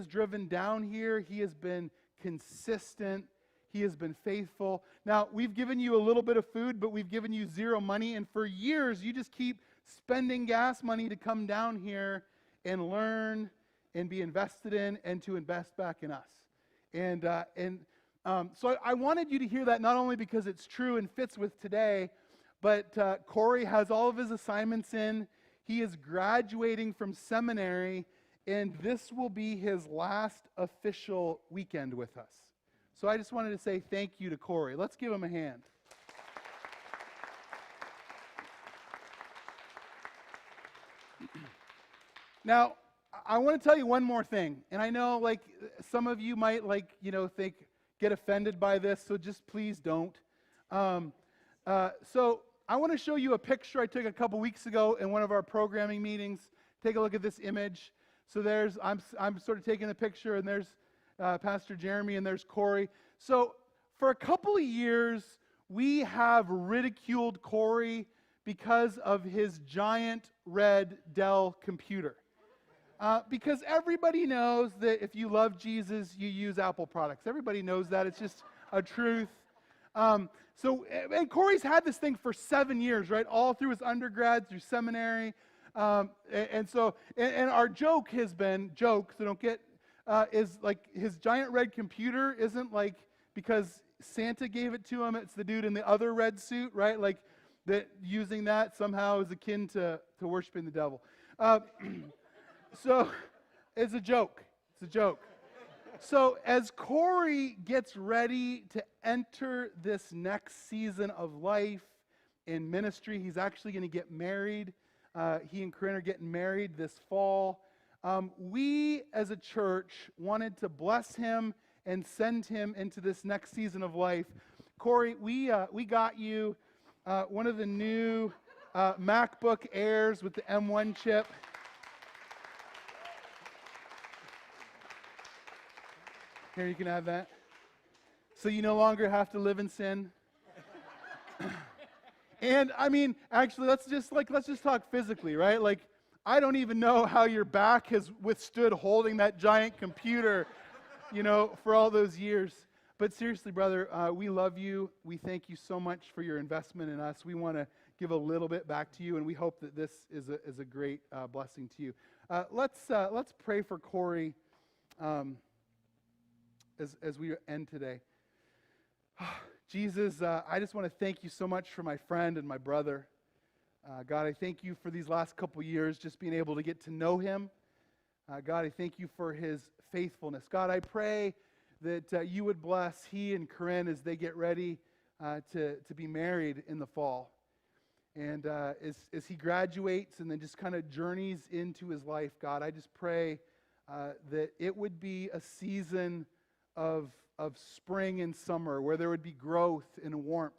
driven down here. He has been consistent. He has been faithful. Now, we've given you a little bit of food, but we've given you zero money. And for years, you just keep spending gas money to come down here and learn and be invested in and to invest back in us. So I wanted you to hear that not only because it's true and fits with today, but Corey has all of his assignments in. He is graduating from seminary, and this will be his last official weekend with us. So I just wanted to say thank you to Corey. Let's give him a hand. Now, I want to tell you one more thing. And I know, some of you might, get offended by this, so just please don't. So I want to show you a picture I took a couple weeks ago in one of our programming meetings. Take a look at this image. So I'm sort of taking a picture, and there's Pastor Jeremy, and there's Corey. So for a couple of years, we have ridiculed Corey because of his giant red Dell computer. Because everybody knows that if you love Jesus, you use Apple products. Everybody knows that. It's just a truth. And Corey's had this thing for 7 years, right? All through his undergrad, through seminary. And our joke has been, so don't get, is like his giant red computer isn't like because Santa gave it to him. It's the dude in the other red suit, right? Like that using that somehow is akin to worshiping the devil. So it's a joke. It's a joke. So as Corey gets ready to enter this next season of life in ministry, he's actually going to get married. He and Corinne are getting married this fall. We as a church wanted to bless him and send him into this next season of life. Corey, we got you one of the new MacBook Airs with the M1 chip. Here, you can have that. So you no longer have to live in sin. And I mean, actually, let's just talk physically, right? Like, I don't even know how your back has withstood holding that giant computer, for all those years. But seriously, brother, we love you. We thank you so much for your investment in us. We want to give a little bit back to you, and we hope that this is a great blessing to you. Let's pray for Corey. as we end today. Jesus, I just want to thank you so much for my friend and my brother. God, I thank you for these last couple years, just being able to get to know him. God, I thank you for his faithfulness. God, I pray that you would bless he and Corinne as they get ready to be married in the fall. And as he graduates and then just kind of journeys into his life, God, I just pray that it would be a season of spring and summer where there would be growth and warmth,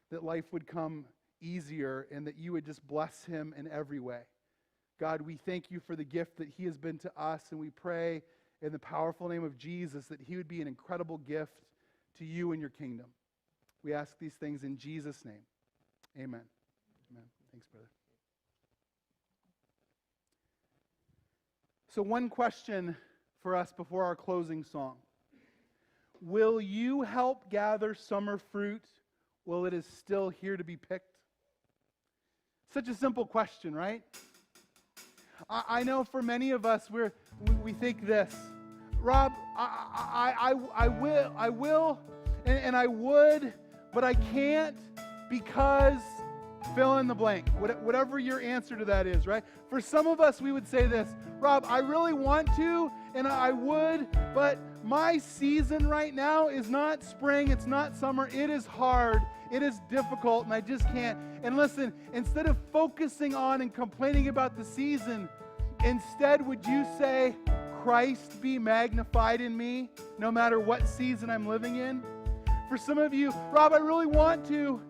that life would come easier, and that you would just bless him in every way. God, we thank you for the gift that he has been to us, and we pray in the powerful name of Jesus that he would be an incredible gift to you and your kingdom. We ask these things in Jesus' name. Amen. Amen. Thanks, brother. So one question for us before our closing song. Will you help gather summer fruit while it is still here to be picked? Such a simple question, right? I know for many of us, we think this. Rob, I will, and I would, but I can't because fill in the blank. Whatever your answer to that is, right? For some of us, we would say this. Rob, I really want to, and I would, but my season right now is not spring, it's not summer, it is hard, it is difficult, and I just can't. And listen, instead of focusing on and complaining about the season, instead would you say, Christ be magnified in me, no matter what season I'm living in? For some of you, Rob, I really want to,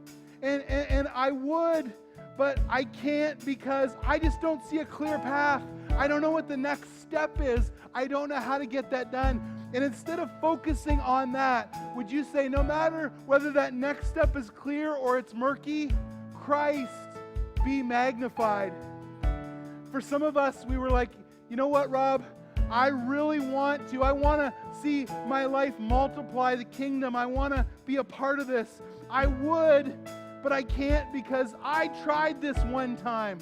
and I would, but I can't because I just don't see a clear path. I don't know what the next step is. I don't know how to get that done. And instead of focusing on that, would you say, no matter whether that next step is clear or it's murky, Christ be magnified? For some of us, we were like, you know what, Rob? I really want to. I want to see my life multiply the kingdom. I want to be a part of this. I would, but I can't because I tried this one time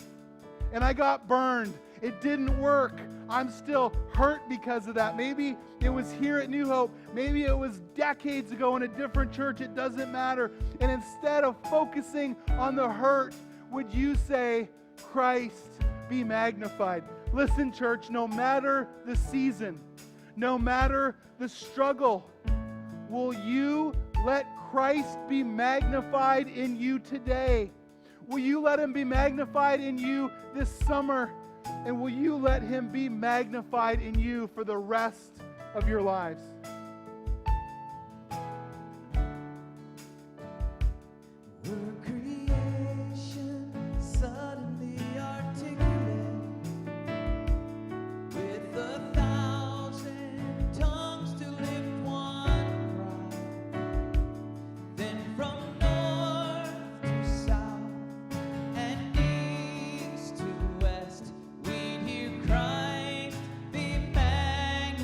and I got burned. It didn't work. I'm still hurt because of that. Maybe it was here at New Hope. Maybe it was decades ago in a different church. It doesn't matter. And instead of focusing on the hurt, would you say, Christ be magnified? Listen, church, no matter the season, no matter the struggle, will you let Christ be magnified in you today? Will you let him be magnified in you this summer? And will you let him be magnified in you for the rest of your lives? Were creation suddenly articulate with 1,000 tongues to lift one cry? Then from north to south and east to west, we'd hear Christ be magnified.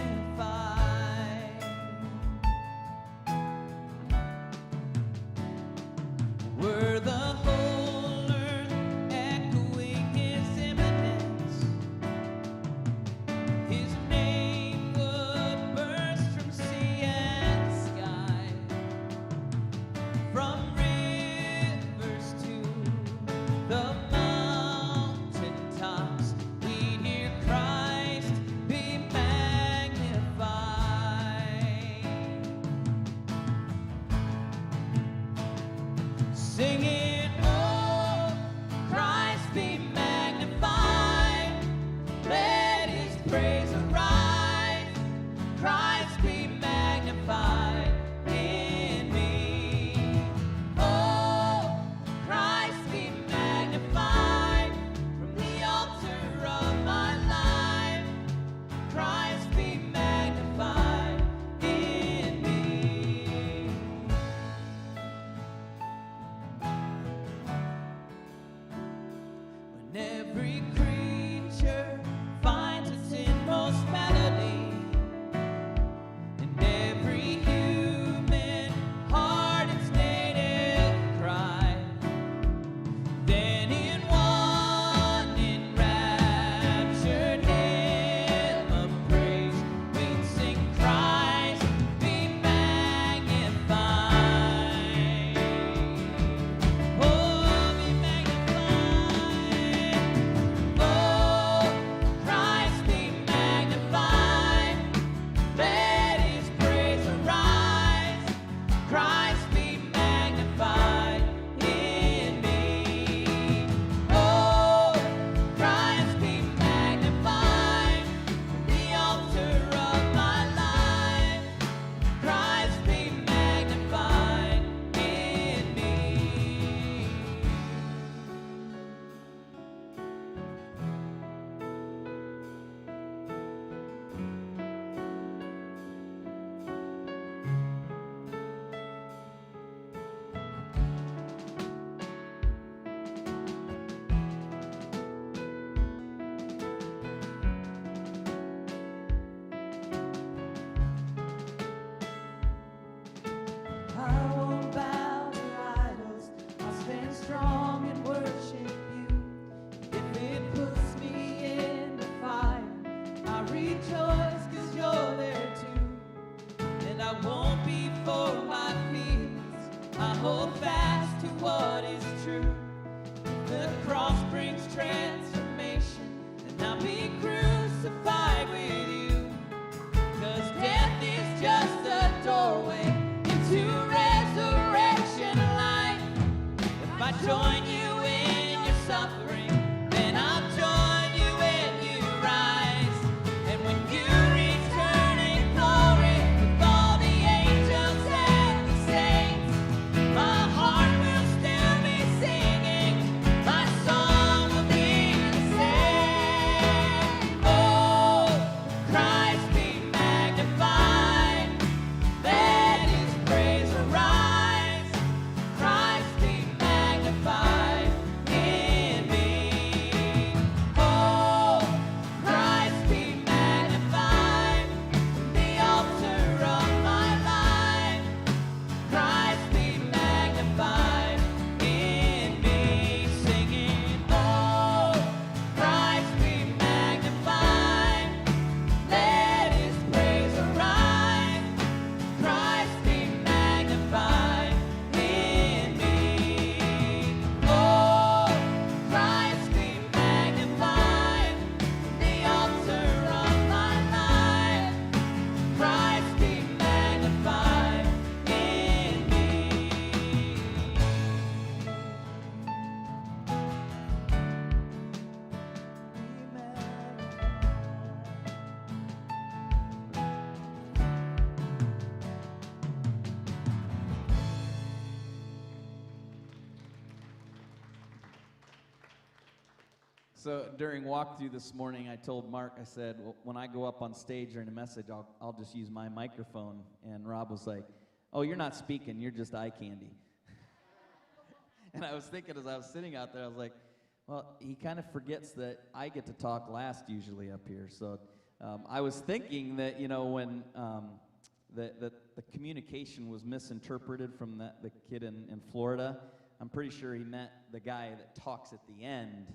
Were the whole earth echoing his imminence, his name would burst from sea and sky, from rivers to the mountain tops, we'd hear Christ be magnified. Singing, oh, Christ be magnified. Let his praise arise. Christ be magnified in me. Oh, Christ be magnified from the altar of my life. Christ be magnified in me. I won't bow to idols. I'll stand strong and worship you. If it puts me in the fire, I rejoice 'cause you're there too. And I won't be for my feelings. I hold fast to what is true. The cross brings transformation, and I'll be crucified with you. 'Cause death is just a doorway into resurrection life. If I join you in your suffering, then I'll join you when you rise. And when you return in glory with all the angels and the saints, my heart will still be singing, my song will be the same. Oh, Christ be magnified, let his praise arise. Christ be magnified in me. Oh, Christ be magnified from the altar of my life. Christ be magnified in me, singing, oh, Christ be magnified, let his praise arise. Christ be magnified in me. Oh, Christ be magnified from the altar of my life. Christ be magnified in me. So during walkthrough this morning, I told Mark, I said, well, when I go up on stage during a message, I'll just use my microphone. And Rob was like, oh, you're not speaking, you're just eye candy. And I was thinking as I was sitting out there, I was like, well, he kind of forgets that I get to talk last usually up here. So I was thinking that, you know, when the communication was misinterpreted from the kid in Florida, I'm pretty sure he meant the guy that talks at the end.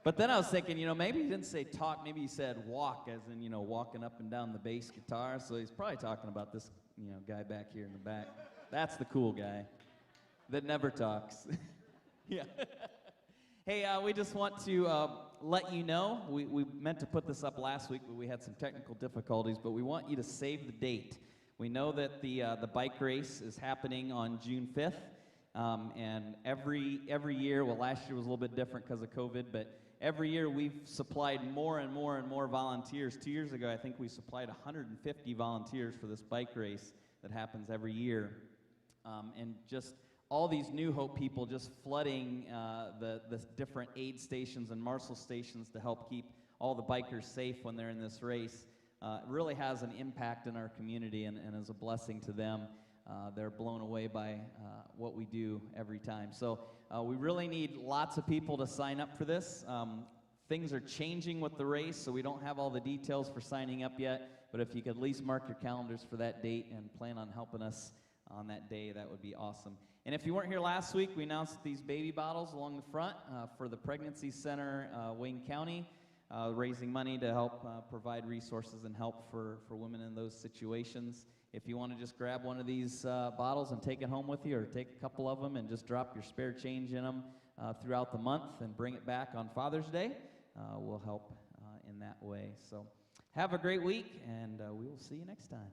But then I was thinking, you know, maybe he didn't say talk, maybe he said walk, as in, you know, walking up and down the bass guitar. So he's probably talking about this, you know, guy back here in the back. That's the cool guy that never talks. Yeah. Hey, we just want to let you know, we meant to put this up last week, but we had some technical difficulties, but we want you to save the date. We know that the bike race is happening on June 5th. And every year, well, last year was a little bit different because of COVID, but every year we've supplied more and more and more volunteers. 2 years ago, I think we supplied 150 volunteers for this bike race that happens every year. And just all these New Hope people just flooding the different aid stations and Marshall stations to help keep all the bikers safe when they're in this race. It really has an impact in our community and is a blessing to them. They're blown away by what we do every time. So we really need lots of people to sign up for this. Things are changing with the race, so we don't have all the details for signing up yet. But if you could at least mark your calendars for that date and plan on helping us on that day, that would be awesome. And if you weren't here last week, we announced these baby bottles along the front for the Pregnancy Center, Wayne County, raising money to help provide resources and help for women in those situations. If you want to just grab one of these bottles and take it home with you, or take a couple of them and just drop your spare change in them throughout the month and bring it back on Father's Day, we'll help in that way. So have a great week, and we will see you next time.